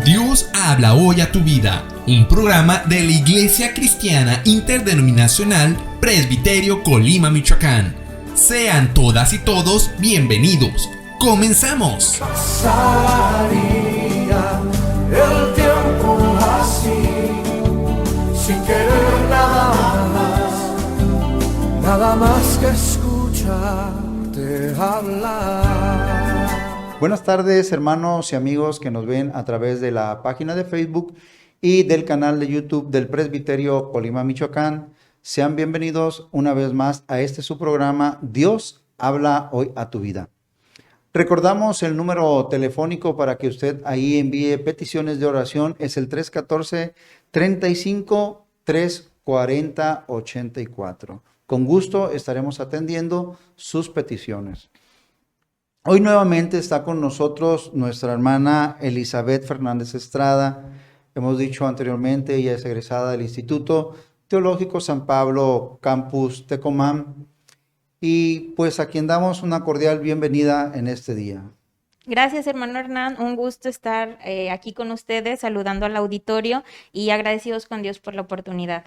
Dios habla hoy a tu vida, un programa de la Iglesia Cristiana Interdenominacional Presbiterio Colima, Michoacán. Sean todas y todos bienvenidos. ¡Comenzamos! Pasaría el tiempo así, sin querer nada más que escucharte hablar. Buenas tardes, hermanos y amigos que nos ven a través de la página de Facebook y del canal de YouTube del Presbiterio Colima, Michoacán. Sean bienvenidos una vez más a este su programa Dios habla hoy a tu vida. Recordamos el número telefónico para que usted ahí envíe peticiones de oración. Es el 314-35-340-84. Con gusto estaremos atendiendo sus peticiones. Hoy nuevamente está con nosotros nuestra hermana Elizabeth Fernández Estrada. Hemos dicho anteriormente, ella es egresada del Instituto Teológico San Pablo, Campus Tecomán. Y pues a quien damos una cordial bienvenida en este día. Gracias, hermano Hernán. Un gusto estar aquí con ustedes, saludando al auditorio y agradecidos con Dios por la oportunidad.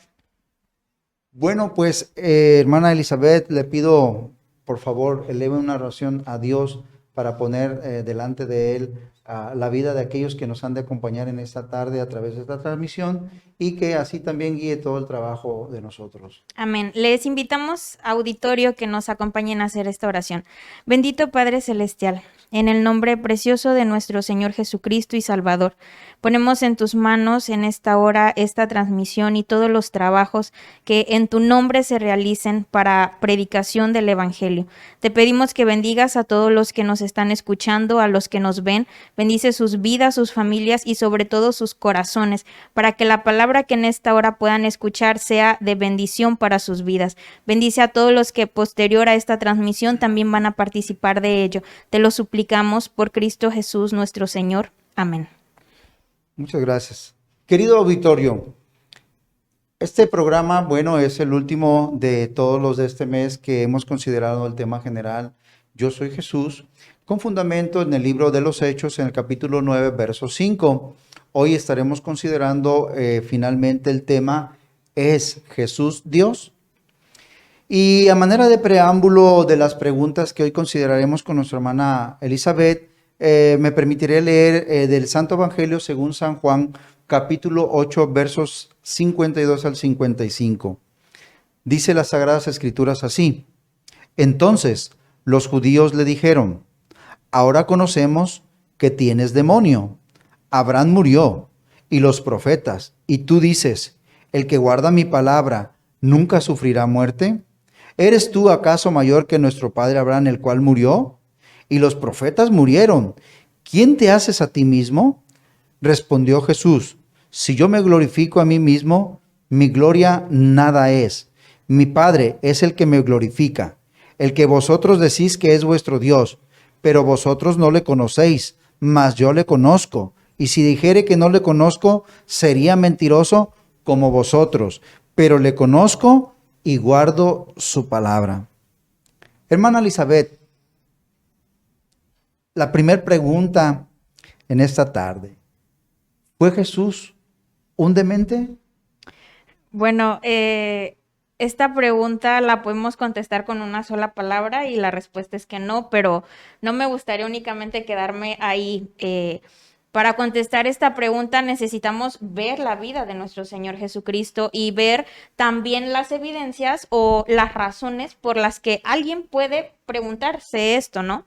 Bueno, pues hermana Elizabeth, le pido por favor eleve una oración a Dios para poner delante de Él la vida de aquellos que nos han de acompañar en esta tarde a través de esta transmisión y que así también guíe todo el trabajo de nosotros. Amén. Les invitamos, auditorio, que nos acompañen a hacer esta oración. Bendito Padre Celestial, en el nombre precioso de nuestro Señor Jesucristo y Salvador, ponemos en tus manos en esta hora esta transmisión y todos los trabajos que en tu nombre se realicen para predicación del Evangelio. Te pedimos que bendigas a todos los que nos están escuchando, a los que nos ven. Bendice sus vidas, sus familias y sobre todo sus corazones, para que la palabra que en esta hora puedan escuchar sea de bendición para sus vidas. Bendice a todos los que posterior a esta transmisión también van a participar de ello. Te lo suplicamos por Cristo Jesús nuestro Señor. Amén. Muchas gracias. Querido auditorio, este programa, bueno, es el último de todos los de este mes que hemos considerado el tema general Yo soy Jesús, con fundamento en el libro de los Hechos, en el capítulo 9, verso 5. Hoy estaremos considerando finalmente el tema ¿Es Jesús Dios? Y a manera de preámbulo de las preguntas que hoy consideraremos con nuestra hermana Elizabeth, me permitiré leer del Santo Evangelio según San Juan, capítulo 8, versos 52 al 55. Dice las Sagradas Escrituras así: Entonces los judíos le dijeron: Ahora conocemos que tienes demonio. Abraham murió, y los profetas, y tú dices: el que guarda mi palabra nunca sufrirá muerte. ¿Eres tú acaso mayor que nuestro padre Abraham, el cual murió? Y los profetas murieron. ¿Quién te haces a ti mismo? Respondió Jesús: Si yo me glorifico a mí mismo, mi gloria nada es. Mi Padre es el que me glorifica, el que vosotros decís que es vuestro Dios, pero vosotros no le conocéis, mas yo le conozco. Y si dijere que no le conozco, sería mentiroso como vosotros, pero le conozco y guardo su palabra. Hermana Elizabeth, la primera pregunta en esta tarde: ¿fue Jesús un demente? Bueno, esta pregunta la podemos contestar con una sola palabra y la respuesta es que no, pero no me gustaría únicamente quedarme ahí. Para contestar esta pregunta necesitamos ver la vida de nuestro Señor Jesucristo y ver también las evidencias o las razones por las que alguien puede preguntarse esto, ¿no?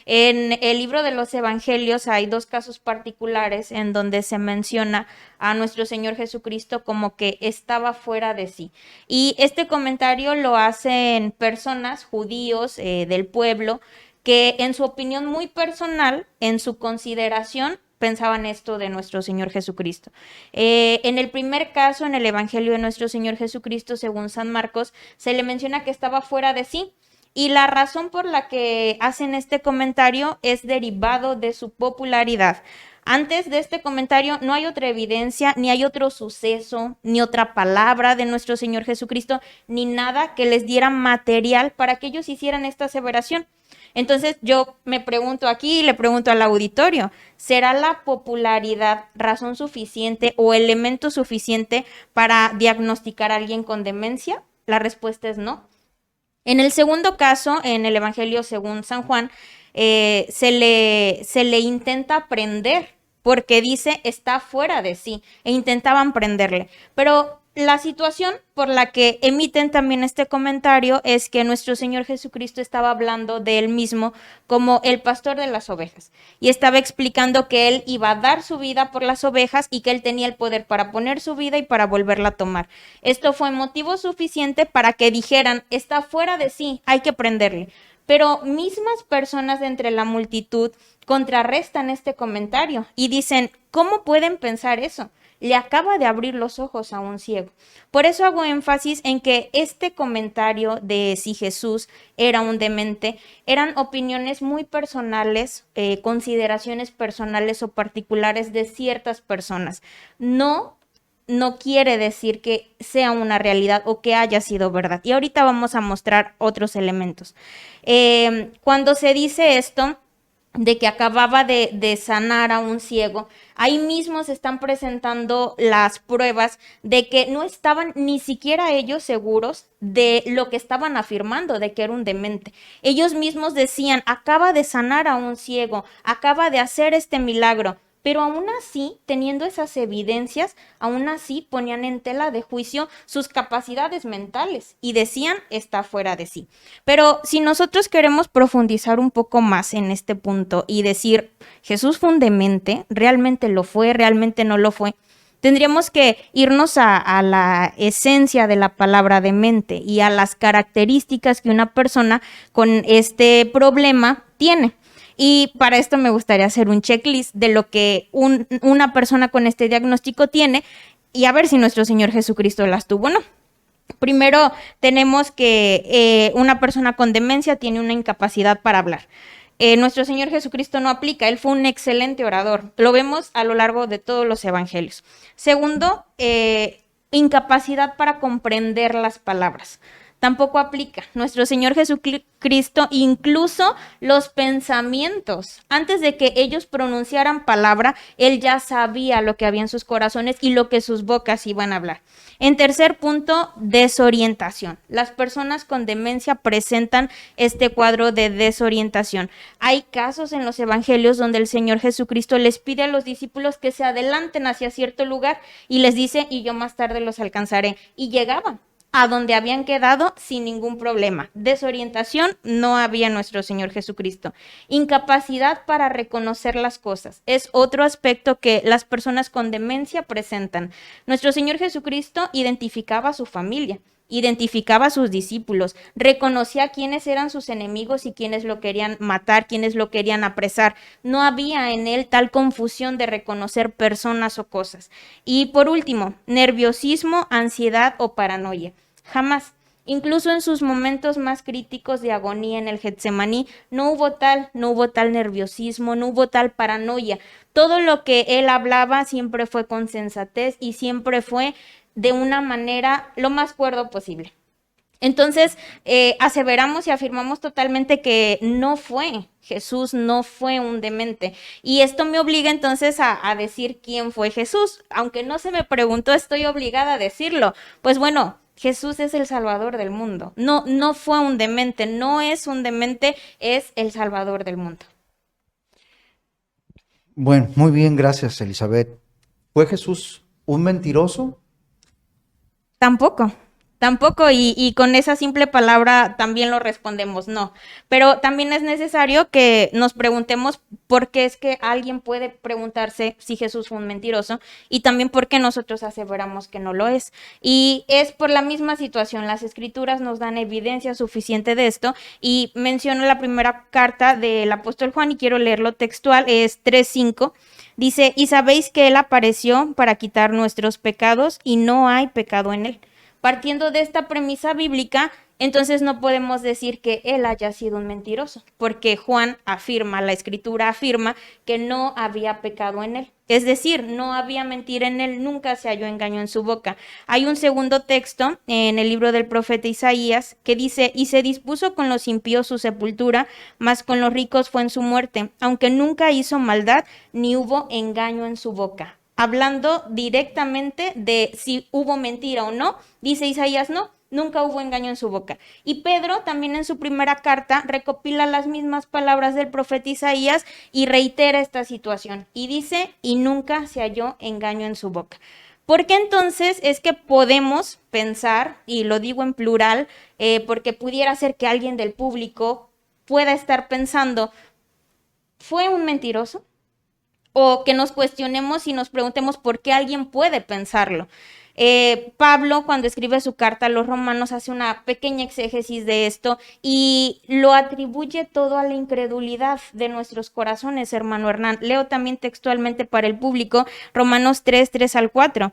En el libro de los Evangelios hay dos casos particulares en donde se menciona a nuestro Señor Jesucristo como que estaba fuera de sí. Y este comentario lo hacen personas, judíos del pueblo, que en su opinión muy personal, en su consideración, pensaban esto de nuestro Señor Jesucristo. En el primer caso, en el Evangelio de nuestro Señor Jesucristo, según San Marcos, se le menciona que estaba fuera de sí. Y la razón por la que hacen este comentario es derivado de su popularidad. Antes de este comentario no hay otra evidencia, ni hay otro suceso, ni otra palabra de nuestro Señor Jesucristo, ni nada que les diera material para que ellos hicieran esta aseveración. Entonces yo me pregunto aquí y le pregunto al auditorio, ¿será la popularidad razón suficiente o elemento suficiente para diagnosticar a alguien con demencia? La respuesta es no. En el segundo caso, en el Evangelio según San Juan, se le intenta prender porque dice está fuera de sí e intentaban prenderle. Pero la situación por la que emiten también este comentario es que nuestro Señor Jesucristo estaba hablando de él mismo como el pastor de las ovejas y estaba explicando que él iba a dar su vida por las ovejas y que él tenía el poder para poner su vida y para volverla a tomar. Esto fue motivo suficiente para que dijeran, está fuera de sí, hay que prenderle. Pero mismas personas de entre la multitud contrarrestan este comentario y dicen, ¿cómo pueden pensar eso? Le acaba de abrir los ojos a un ciego. Por eso hago énfasis en que este comentario de si Jesús era un demente eran opiniones muy personales, consideraciones personales o particulares de ciertas personas. No quiere decir que sea una realidad o que haya sido verdad. Y ahorita vamos a mostrar otros elementos. Cuando se dice esto, de que acababa de sanar a un ciego, ahí mismo se están presentando las pruebas de que no estaban ni siquiera ellos seguros de lo que estaban afirmando, de que era un demente. Ellos mismos decían, acaba de sanar a un ciego, acaba de hacer este milagro. Pero aún así, teniendo esas evidencias, aún así ponían en tela de juicio sus capacidades mentales y decían, está fuera de sí. Pero si nosotros queremos profundizar un poco más en este punto y decir, Jesús fue un demente, realmente lo fue, realmente no lo fue, tendríamos que irnos a la esencia de la palabra demente y a las características que una persona con este problema tiene. Y para esto me gustaría hacer un checklist de lo que una persona con este diagnóstico tiene y a ver si nuestro Señor Jesucristo las tuvo o no. Primero tenemos que una persona con demencia tiene una incapacidad para hablar. Nuestro Señor Jesucristo no aplica, Él fue un excelente orador. Lo vemos a lo largo de todos los evangelios. Segundo, incapacidad para comprender las palabras. Tampoco aplica. Nuestro Señor Jesucristo, incluso los pensamientos, antes de que ellos pronunciaran palabra, Él ya sabía lo que había en sus corazones y lo que sus bocas iban a hablar. En tercer punto, desorientación. Las personas con demencia presentan este cuadro de desorientación. Hay casos en los evangelios donde el Señor Jesucristo les pide a los discípulos que se adelanten hacia cierto lugar y les dice, y yo más tarde los alcanzaré. Y llegaban a donde habían quedado sin ningún problema. Desorientación no había en nuestro Señor Jesucristo. Incapacidad para reconocer las cosas es otro aspecto que las personas con demencia presentan. Nuestro Señor Jesucristo identificaba a su familia, identificaba a sus discípulos, reconocía quiénes eran sus enemigos y quiénes lo querían matar, quiénes lo querían apresar. No había en él tal confusión de reconocer personas o cosas. Y por último, nerviosismo, ansiedad o paranoia. Jamás. Incluso en sus momentos más críticos de agonía en el Getsemaní, no hubo tal nerviosismo, no hubo tal paranoia. Todo lo que él hablaba siempre fue con sensatez y siempre fue de una manera lo más cuerdo posible. Entonces, aseveramos y afirmamos totalmente que Jesús no fue un demente. Y esto me obliga entonces a decir quién fue Jesús. Aunque no se me preguntó, estoy obligada a decirlo. Pues bueno, Jesús es el Salvador del mundo. No fue un demente, no es un demente, es el Salvador del mundo. Bueno, muy bien, gracias, Elizabeth. ¿Fue Jesús un mentiroso? Tampoco, y con esa simple palabra también lo respondemos, no. Pero también es necesario que nos preguntemos por qué es que alguien puede preguntarse si Jesús fue un mentiroso y también por qué nosotros aseveramos que no lo es. Y es por la misma situación, las Escrituras nos dan evidencia suficiente de esto y menciono la primera carta del apóstol Juan y quiero leerlo textual, es 3:5. Dice, y sabéis que Él apareció para quitar nuestros pecados y no hay pecado en Él. Partiendo de esta premisa bíblica, entonces no podemos decir que Él haya sido un mentiroso, porque Juan afirma, la Escritura afirma que no había pecado en Él. Es decir, no había mentira en él, nunca se halló engaño en su boca. Hay un segundo texto en el libro del profeta Isaías que dice, y se dispuso con los impíos su sepultura, mas con los ricos fue en su muerte, aunque nunca hizo maldad, ni hubo engaño en su boca. Hablando directamente de si hubo mentira o no, dice Isaías, no, nunca hubo engaño en su boca. Y Pedro también en su primera carta recopila las mismas palabras del profeta Isaías y reitera esta situación. Y dice, y nunca se halló engaño en su boca. ¿Por qué entonces es que podemos pensar, y lo digo en plural, porque pudiera ser que alguien del público pueda estar pensando, ¿fue un mentiroso? O que nos cuestionemos y nos preguntemos por qué alguien puede pensarlo. Pablo, cuando escribe su carta a los romanos, hace una pequeña exégesis de esto y lo atribuye todo a la incredulidad de nuestros corazones, hermano Hernán. Leo también textualmente para el público Romanos 3 al 4.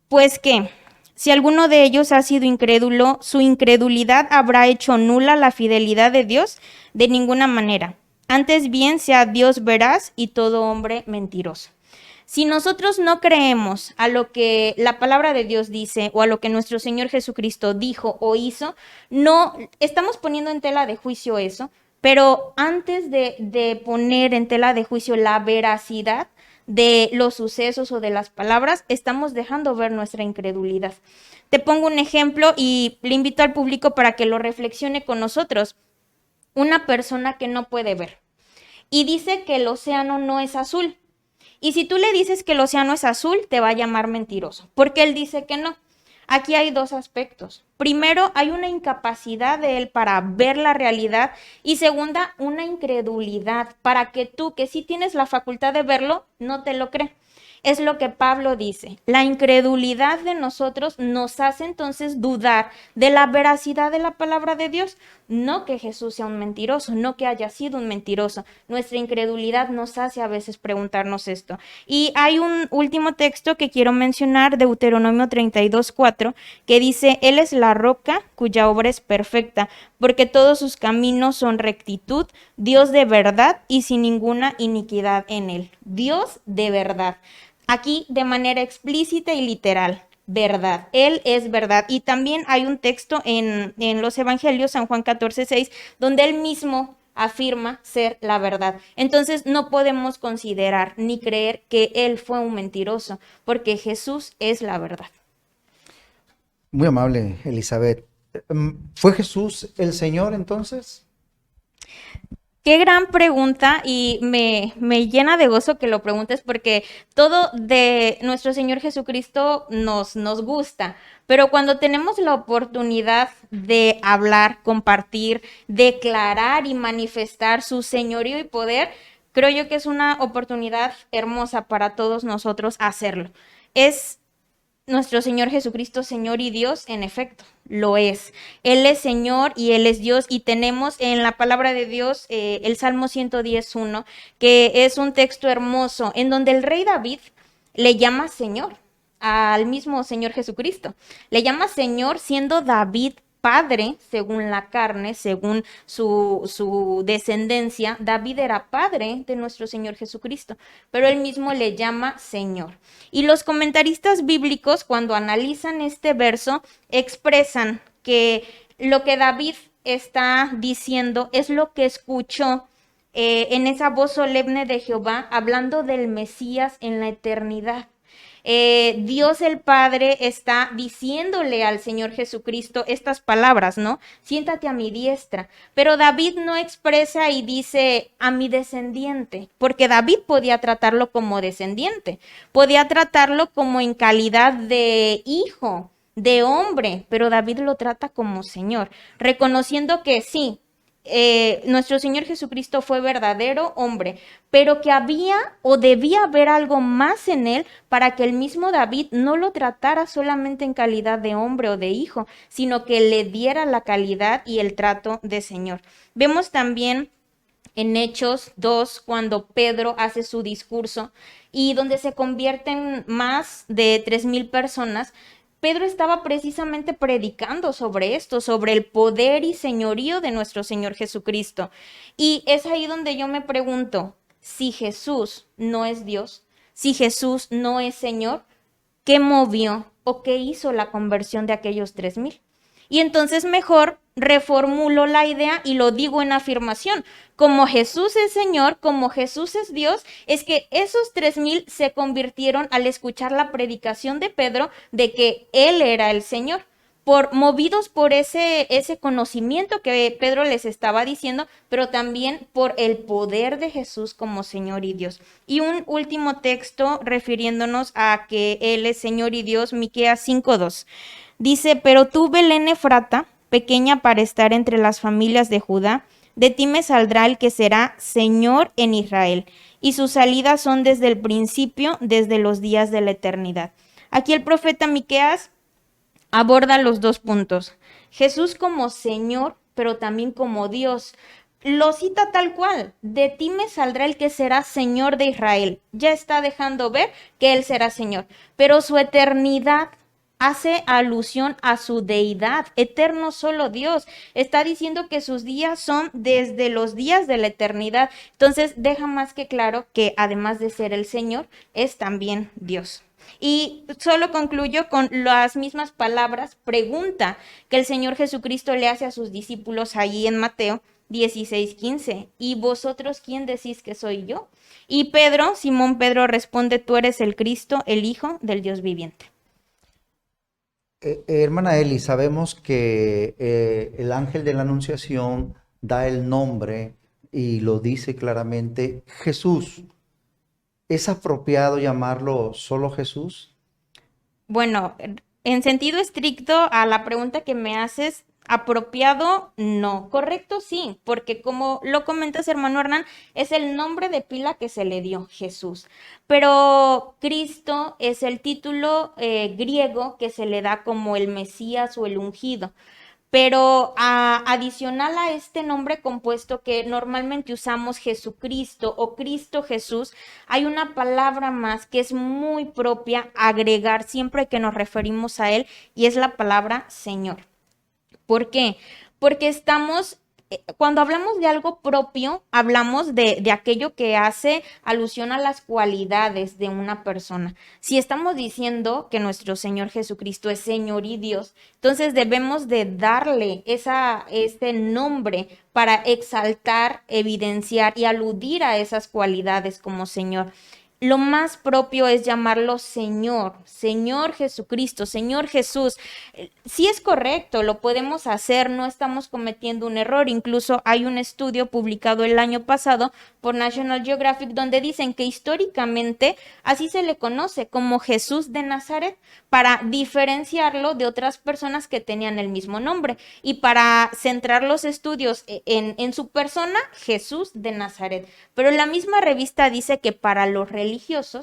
Pues que, si alguno de ellos ha sido incrédulo, ¿su incredulidad habrá hecho nula la fidelidad de Dios? De ninguna manera. Antes bien sea Dios veraz y todo hombre mentiroso. Si nosotros no creemos a lo que la palabra de Dios dice o a lo que nuestro Señor Jesucristo dijo o hizo, no estamos poniendo en tela de juicio eso, pero antes de poner en tela de juicio la veracidad de los sucesos o de las palabras, estamos dejando ver nuestra incredulidad. Te pongo un ejemplo y le invito al público para que lo reflexione con nosotros. Una persona que no puede ver y dice que el océano no es azul. Y si tú le dices que el océano es azul, te va a llamar mentiroso, porque él dice que no. Aquí hay dos aspectos. Primero, hay una incapacidad de él para ver la realidad y segunda, una incredulidad para que tú, que sí tienes la facultad de verlo, no te lo crees. Es lo que Pablo dice. La incredulidad de nosotros nos hace entonces dudar de la veracidad de la palabra de Dios. No que Jesús sea un mentiroso, no que haya sido un mentiroso. Nuestra incredulidad nos hace a veces preguntarnos esto. Y hay un último texto que quiero mencionar, Deuteronomio 32:4, que dice, Él es la roca cuya obra es perfecta, porque todos sus caminos son rectitud, Dios de verdad y sin ninguna iniquidad en él. Dios de verdad. Aquí de manera explícita y literal, verdad. Él es verdad. Y también hay un texto en los Evangelios, San Juan 14:6, donde él mismo afirma ser la verdad. Entonces no podemos considerar ni creer que él fue un mentiroso, porque Jesús es la verdad. Muy amable, Elizabeth. ¿Fue Jesús el Señor entonces? Qué gran pregunta y me llena de gozo que lo preguntes porque todo de nuestro Señor Jesucristo nos gusta, pero cuando tenemos la oportunidad de hablar, compartir, declarar y manifestar su señorío y poder, creo yo que es una oportunidad hermosa para todos nosotros hacerlo. Es nuestro Señor Jesucristo, Señor y Dios, en efecto, lo es. Él es Señor y Él es Dios y tenemos en la palabra de Dios el Salmo 110:1, que es un texto hermoso en donde el rey David le llama Señor al mismo Señor Jesucristo. Le llama Señor siendo David padre, según la carne, según su descendencia. David era padre de nuestro Señor Jesucristo, pero él mismo le llama Señor. Y los comentaristas bíblicos, cuando analizan este verso, expresan que lo que David está diciendo es lo que escuchó en esa voz solemne de Jehová, hablando del Mesías en la eternidad. Dios el Padre está diciéndole al Señor Jesucristo estas palabras, ¿no? Siéntate a mi diestra. Pero David no expresa y dice a mi descendiente, porque David podía tratarlo como descendiente, podía tratarlo como en calidad de hijo, de hombre, pero David lo trata como Señor, reconociendo que sí, nuestro Señor Jesucristo fue verdadero hombre, pero que había o debía haber algo más en él para que el mismo David no lo tratara solamente en calidad de hombre o de hijo, sino que le diera la calidad y el trato de Señor. Vemos también en Hechos 2, cuando Pedro hace su discurso y donde se convierten más de 3,000 personas, Pedro estaba precisamente predicando sobre esto, sobre el poder y señorío de nuestro Señor Jesucristo. Y es ahí donde yo me pregunto, si Jesús no es Dios, si Jesús no es Señor, ¿qué movió o qué hizo la conversión de aquellos 3,000? Y entonces mejor reformulo la idea y lo digo en afirmación. Como Jesús es Señor, como Jesús es Dios, es que esos 3,000 se convirtieron al escuchar la predicación de Pedro de que Él era el Señor. Movidos por ese conocimiento que Pedro les estaba diciendo, pero también por el poder de Jesús como Señor y Dios. Y un último texto refiriéndonos a que Él es Señor y Dios, Miqueas 5:2. Dice, pero tú, Belén Efrata, pequeña para estar entre las familias de Judá, de ti me saldrá el que será Señor en Israel, y sus salidas son desde el principio, desde los días de la eternidad. Aquí el profeta Miqueas aborda los dos puntos. Jesús como Señor, pero también como Dios. Lo cita tal cual, de ti me saldrá el que será Señor de Israel. Ya está dejando ver que Él será Señor, pero su eternidad hace alusión a su deidad, eterno solo Dios. Está diciendo que sus días son desde los días de la eternidad. Entonces deja más que claro que además de ser el Señor, es también Dios. Y solo concluyo con las mismas palabras, pregunta que el Señor Jesucristo le hace a sus discípulos ahí en Mateo 16:15. ¿Y vosotros quién decís que soy yo? Y Simón Pedro responde, tú eres el Cristo, el Hijo del Dios viviente. Hermana Eli, sabemos que el ángel de la Anunciación da el nombre y lo dice claramente, Jesús. ¿Es apropiado llamarlo solo Jesús? Bueno, en sentido estricto a la pregunta que me haces, apropiado no, correcto sí, porque como lo comentas, hermano Hernán, es el nombre de pila que se le dio, Jesús. Pero Cristo es el título griego que se le da como el Mesías o el ungido. Pero adicional a este nombre compuesto que normalmente usamos Jesucristo o Cristo Jesús, hay una palabra más que es muy propia agregar siempre que nos referimos a Él y es la palabra Señor. ¿Por qué? Porque cuando hablamos de algo propio, hablamos de aquello que hace alusión a las cualidades de una persona. Si estamos diciendo que nuestro Señor Jesucristo es Señor y Dios, entonces debemos de darle este nombre para exaltar, evidenciar y aludir a esas cualidades como Señor. Lo más propio es llamarlo Señor, Señor Jesucristo, Señor Jesús. Sí es correcto, lo podemos hacer, no estamos cometiendo un error. Incluso hay un estudio publicado el año pasado por National Geographic donde dicen que históricamente así se le conoce como Jesús de Nazaret para diferenciarlo de otras personas que tenían el mismo nombre y para centrar los estudios en su persona, Jesús de Nazaret. Pero la misma revista dice que para los religiosos,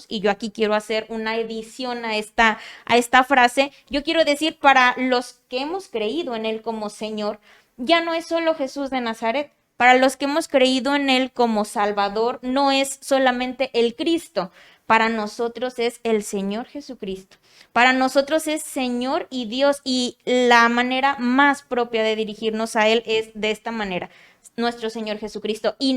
y yo aquí quiero hacer una edición a esta frase, yo quiero decir para los que hemos creído en Él como Señor, ya no es solo Jesús de Nazaret. Para los que hemos creído en Él como Salvador, no es solamente el Cristo. Para nosotros es el Señor Jesucristo. Para nosotros es Señor y Dios. Y la manera más propia de dirigirnos a Él es de esta manera. Nuestro Señor Jesucristo y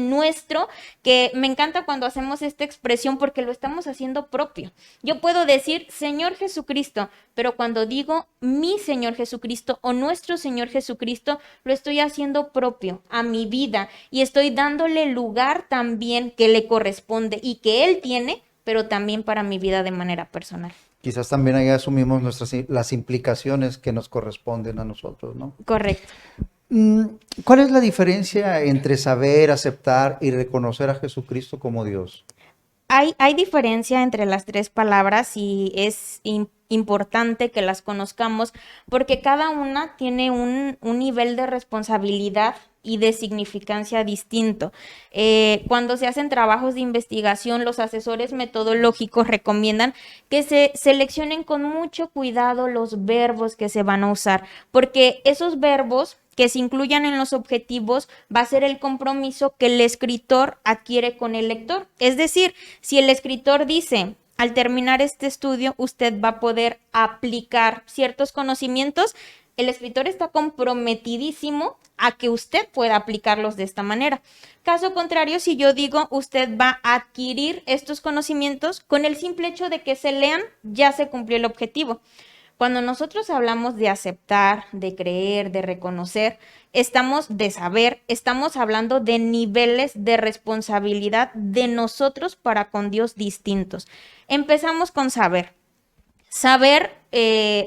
que me encanta cuando hacemos esta expresión porque lo estamos haciendo propio. Yo puedo decir Señor Jesucristo, pero cuando digo mi Señor Jesucristo o nuestro Señor Jesucristo, lo estoy haciendo propio a mi vida y estoy dándole lugar también que le corresponde y que Él tiene, pero también para mi vida de manera personal. Quizás también ahí asumimos las implicaciones que nos corresponden a nosotros, ¿no? Correcto. ¿Cuál es la diferencia entre saber, aceptar y reconocer a Jesucristo como Dios? Hay diferencia entre las tres palabras y es importante que las conozcamos porque cada una tiene un nivel de responsabilidad y de significancia distinto. Cuando se hacen trabajos de investigación, los asesores metodológicos recomiendan que se seleccionen con mucho cuidado los verbos que se van a usar, porque esos verbos que se incluyan en los objetivos va a ser el compromiso que el escritor adquiere con el lector. Es decir, si el escritor dice, al terminar este estudio, usted va a poder aplicar ciertos conocimientos, El escritor está comprometidísimo a que usted pueda aplicarlos de esta manera. Caso contrario, si yo digo usted va a adquirir estos conocimientos, con el simple hecho de que se lean, ya se cumplió el objetivo. Cuando nosotros hablamos de aceptar, de creer, de reconocer, de saber, estamos hablando de niveles de responsabilidad de nosotros para con Dios distintos. Empezamos con saber. Saber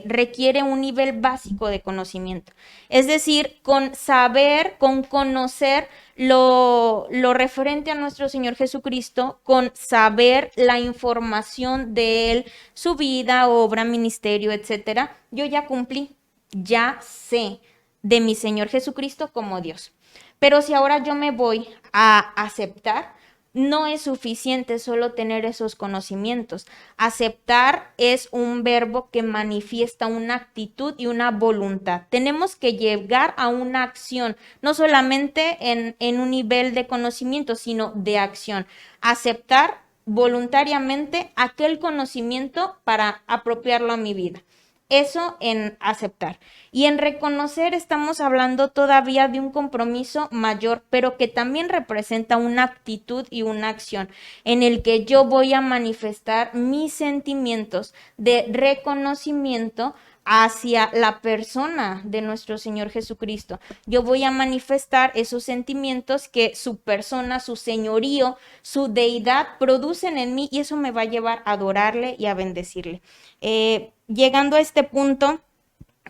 requiere un nivel básico de conocimiento. Es decir, con saber, con conocer lo referente a nuestro Señor Jesucristo, con saber la información de Él, su vida, obra, ministerio, etcétera, yo ya cumplí, ya sé de mi Señor Jesucristo como Dios. Pero si ahora yo me voy a aceptar, no es suficiente solo tener esos conocimientos. Aceptar es un verbo que manifiesta una actitud y una voluntad. Tenemos que llegar a una acción, no solamente en un nivel de conocimiento, sino de acción. Aceptar voluntariamente aquel conocimiento para apropiarlo a mi vida. Eso en aceptar. Y en reconocer estamos hablando todavía de un compromiso mayor, pero que también representa una actitud y una acción en el que yo voy a manifestar mis sentimientos de reconocimiento hacia la persona de nuestro Señor Jesucristo. Yo voy a manifestar esos sentimientos que su persona, su señorío, su deidad producen en mí, y eso me va a llevar a adorarle y a bendecirle. Llegando a este punto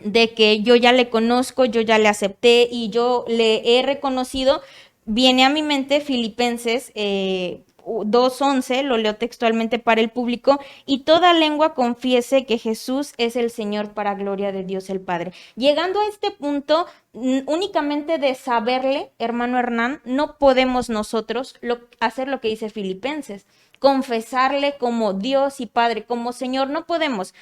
de que yo ya le conozco, yo ya le acepté y yo le he reconocido, viene a mi mente Filipenses 2:11, lo leo textualmente para el público: y toda lengua confiese que Jesús es el Señor, para gloria de Dios el Padre. Llegando a este punto, únicamente de saberle, hermano Hernán, no podemos nosotros hacer lo que dice Filipenses, confesarle como Dios y Padre, como Señor, no podemos.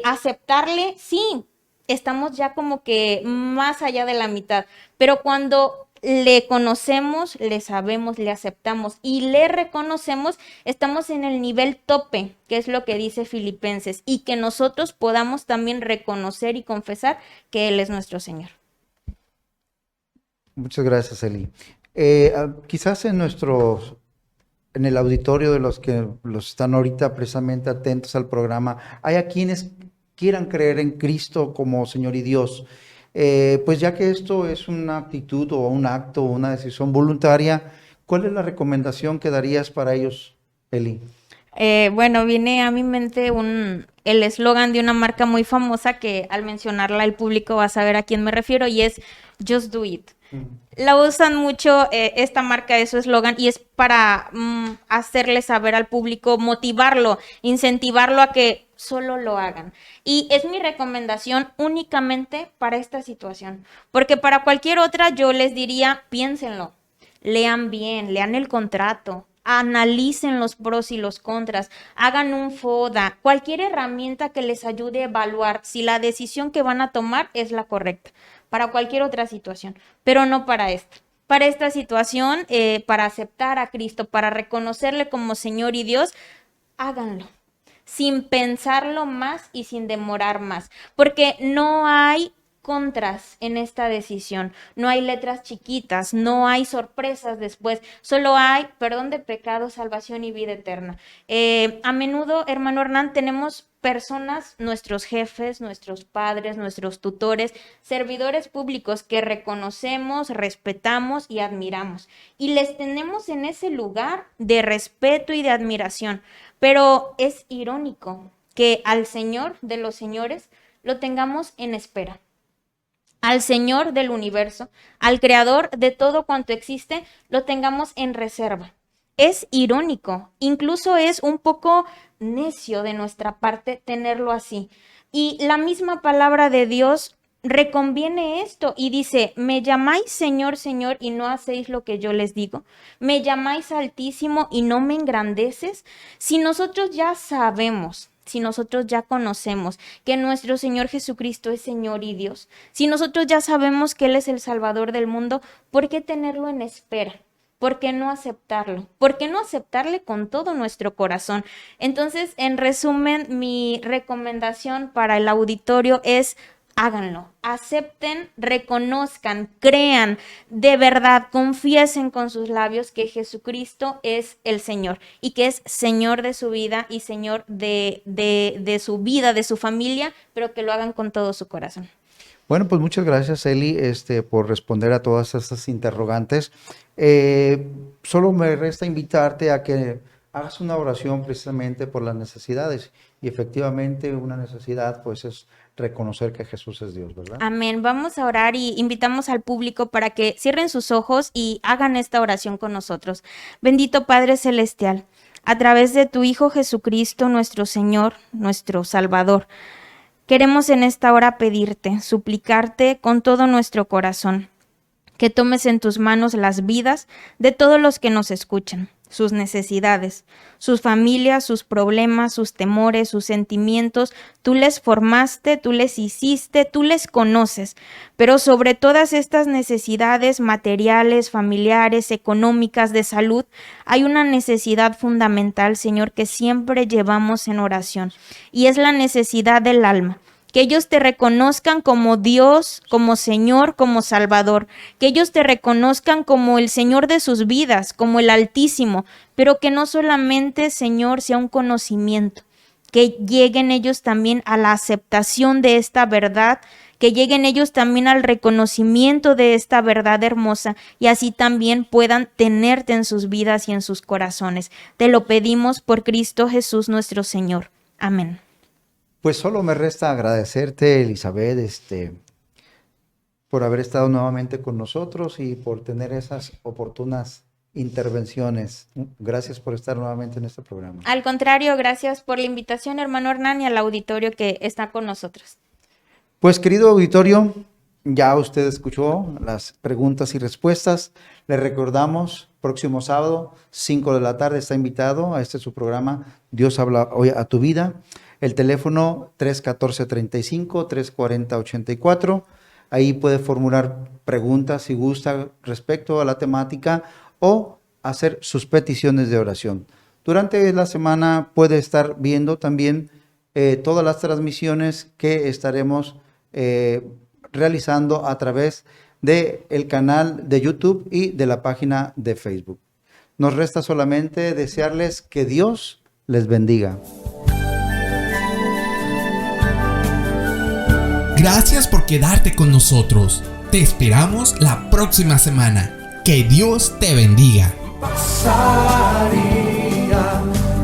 Aceptarle, sí, estamos ya como que más allá de la mitad, pero cuando le conocemos, le sabemos, le aceptamos y le reconocemos, estamos en el nivel tope, que es lo que dice Filipenses, y que nosotros podamos también reconocer y confesar que Él es nuestro Señor. Muchas gracias, Eli. Quizás en el auditorio de los que los están ahorita precisamente atentos al programa, hay a quienes quieran creer en Cristo como Señor y Dios. Pues ya que esto es una actitud o un acto o una decisión voluntaria, ¿cuál es la recomendación que darías para ellos, Eli? Bueno, viene a mi mente el eslogan de una marca muy famosa que al mencionarla el público va a saber a quién me refiero, y es Just Do It. La usan mucho esta marca de su eslogan, y es para hacerle saber al público, motivarlo, incentivarlo a que solo lo hagan. Y es mi recomendación únicamente para esta situación, porque para cualquier otra yo les diría, piénsenlo, lean bien, lean el contrato, analicen los pros y los contras, hagan un FODA, cualquier herramienta que les ayude a evaluar si la decisión que van a tomar es la correcta, para cualquier otra situación, pero no para esta. Para esta situación, para aceptar a Cristo, para reconocerle como Señor y Dios, háganlo, sin pensarlo más y sin demorar más, porque no hay contras en esta decisión, no hay letras chiquitas, no hay sorpresas después, solo hay perdón de pecados, salvación y vida eterna. A menudo, hermano Hernán, tenemos personas, nuestros jefes, nuestros padres, nuestros tutores, servidores públicos que reconocemos, respetamos y admiramos, y les tenemos en ese lugar de respeto y de admiración, pero es irónico que al Señor de los señores lo tengamos en espera. Al Señor del universo, al Creador de todo cuanto existe, lo tengamos en reserva. Es irónico, incluso es un poco necio de nuestra parte tenerlo así. Y la misma palabra de Dios reconviene esto y dice: me llamáis Señor, Señor, y no hacéis lo que yo les digo. Me llamáis Altísimo y no me engrandeces. Si nosotros ya sabemos, si nosotros ya conocemos que nuestro Señor Jesucristo es Señor y Dios, si nosotros ya sabemos que Él es el Salvador del mundo, ¿por qué tenerlo en espera? ¿Por qué no aceptarlo? ¿Por qué no aceptarle con todo nuestro corazón? Entonces, en resumen, mi recomendación para el auditorio es: háganlo, acepten, reconozcan, crean, de verdad, confiesen con sus labios que Jesucristo es el Señor y que es Señor de su vida y Señor de su vida, de su familia, pero que lo hagan con todo su corazón. Bueno, pues muchas gracias, Eli, por responder a todas estas interrogantes. Solo me resta invitarte a que hagas una oración precisamente por las necesidades. Y efectivamente una necesidad pues es reconocer que Jesús es Dios, ¿verdad? Amén. Vamos a orar y invitamos al público para que cierren sus ojos y hagan esta oración con nosotros. Bendito Padre Celestial, a través de tu Hijo Jesucristo, nuestro Señor, nuestro Salvador, queremos en esta hora pedirte, suplicarte con todo nuestro corazón, que tomes en tus manos las vidas de todos los que nos escuchan, sus necesidades, sus familias, sus problemas, sus temores, sus sentimientos. Tú les formaste, tú les hiciste, tú les conoces, pero sobre todas estas necesidades materiales, familiares, económicas, de salud, hay una necesidad fundamental, Señor, que siempre llevamos en oración, y es la necesidad del alma. Que ellos te reconozcan como Dios, como Señor, como Salvador. Que ellos te reconozcan como el Señor de sus vidas, como el Altísimo. Pero que no solamente, Señor, sea un conocimiento. Que lleguen ellos también a la aceptación de esta verdad. Que lleguen ellos también al reconocimiento de esta verdad hermosa. Y así también puedan tenerte en sus vidas y en sus corazones. Te lo pedimos por Cristo Jesús nuestro Señor. Amén. Pues solo me resta agradecerte, Elizabeth, por haber estado nuevamente con nosotros y por tener esas oportunas intervenciones. Gracias por estar nuevamente en este programa. Al contrario, gracias por la invitación, hermano Hernán, y al auditorio que está con nosotros. Pues, querido auditorio, ya usted escuchó las preguntas y respuestas. Le recordamos, próximo sábado, 5 de la tarde, está invitado a su programa Dios habla hoy a tu vida. El teléfono 314-35, 340-84. Ahí puede formular preguntas si gusta respecto a la temática o hacer sus peticiones de oración. Durante la semana puede estar viendo también todas las transmisiones que estaremos realizando a través del canal de YouTube y de la página de Facebook. Nos resta solamente desearles que Dios les bendiga. Gracias por quedarte con nosotros. Te esperamos la próxima semana. Que Dios te bendiga. Pasaría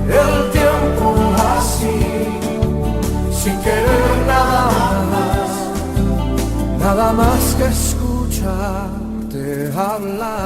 el tiempo así, sin querer nada más que escucharte hablar.